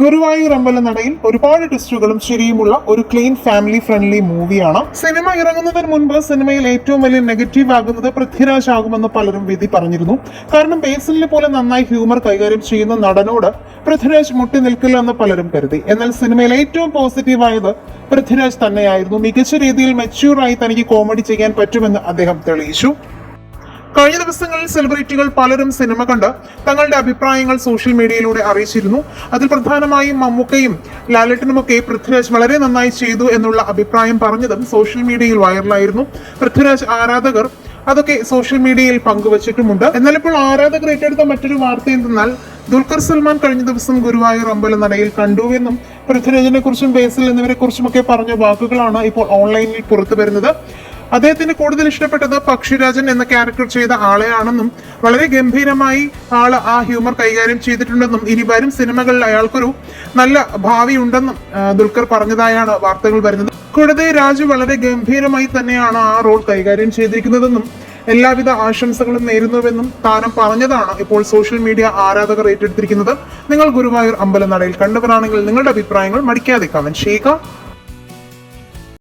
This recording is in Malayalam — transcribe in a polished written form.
ഗുരുവായൂർ അമ്പലനടയിൽ ഒരുപാട് ട്വിസ്റ്റുകളും ചിരിയുമുള്ള ഒരു ക്ലീൻ ഫാമിലി ഫ്രണ്ട്ലി മൂവിയാണ്. സിനിമ ഇറങ്ങുന്നതിന് മുൻപ് സിനിമയിൽ ഏറ്റവും വലിയ നെഗറ്റീവ് ആകുന്നത് പൃഥ്വിരാജ് ആകുമെന്ന് പലരും വിധി പറഞ്ഞിരുന്നു. കാരണം ബേസിലിനെ പോലെ നന്നായി ഹ്യൂമർ കൈകാര്യം ചെയ്യുന്ന നടനോട് പൃഥ്വിരാജ് മുട്ടി നിൽക്കില്ല എന്ന് പലരും കരുതി. എന്നാൽ സിനിമയിൽ ഏറ്റവും പോസിറ്റീവായത് പൃഥ്വിരാജ് തന്നെയായിരുന്നു. മികച്ച രീതിയിൽ മെച്യൂറായി തനിക്ക് കോമഡി ചെയ്യാൻ പറ്റുമെന്ന് അദ്ദേഹം തെളിയിച്ചു. കഴിഞ്ഞ ദിവസങ്ങളിൽ സെലിബ്രിറ്റികൾ പലരും സിനിമ കണ്ട് തങ്ങളുടെ അഭിപ്രായങ്ങൾ സോഷ്യൽ മീഡിയയിലൂടെ അറിയിച്ചിരുന്നു. അതിൽ പ്രധാനമായും മമ്മൂക്കയും ലാലേട്ടനുമൊക്കെ പൃഥ്വിരാജ് വളരെ നന്നായി ചെയ്തു എന്നുള്ള അഭിപ്രായം പറഞ്ഞതും സോഷ്യൽ മീഡിയയിൽ വൈറലായിരുന്നു. പൃഥ്വിരാജ് ആരാധകർ അതൊക്കെ സോഷ്യൽ മീഡിയയിൽ പങ്കുവച്ചിട്ടുമുണ്ട്. എന്നാൽ ഇപ്പോൾ ആരാധകർ ഏറ്റെടുത്ത മറ്റൊരു വാർത്ത എന്തെന്നാൽ ദുൽഖർ സൽമാൻ കഴിഞ്ഞ ദിവസം ഗുരുവായൂർ അമ്പലനടയിൽ കണ്ടുവെന്നും പൃഥ്വിരാജിനെ കുറിച്ചും ബേസിൽ എന്നിവരെ കുറിച്ചുമൊക്കെ പറഞ്ഞ വാക്കുകളാണ് ഇപ്പോൾ ഓൺലൈനിൽ പുറത്തു വരുന്നത്. അദ്ദേഹത്തിന് കൂടുതൽ ഇഷ്ടപ്പെട്ടത് പക്ഷിരാജൻ എന്ന ക്യാരക്ടർ ചെയ്ത ആളെയാണെന്നും വളരെ ഗംഭീരമായി ആള് ആ ഹ്യൂമർ കൈകാര്യം ചെയ്തിട്ടുണ്ടെന്നും ഇനി വരും സിനിമകളിൽ അയാൾക്കൊരു നല്ല ഭാവി ഉണ്ടെന്നും ദുൽഖർ പറഞ്ഞതായാണ് വാർത്തകൾ വരുന്നത്. കൂടാതെ രാജു വളരെ ഗംഭീരമായി തന്നെയാണ് ആ റോൾ കൈകാര്യം ചെയ്തിരിക്കുന്നതെന്നും എല്ലാവിധ ആശംസകളും നേരുന്നുവെന്നും താരം പറഞ്ഞതാണ് ഇപ്പോൾ സോഷ്യൽ മീഡിയ ആരാധകർ ഏറ്റെടുത്തിരിക്കുന്നത്. നിങ്ങൾ ഗുരുവായൂർ അമ്പലനടയിൽ കണ്ടവരാണെങ്കിൽ നിങ്ങളുടെ അഭിപ്രായങ്ങൾ മടിക്കാതെ കമന്റ് ചെയ്യുക.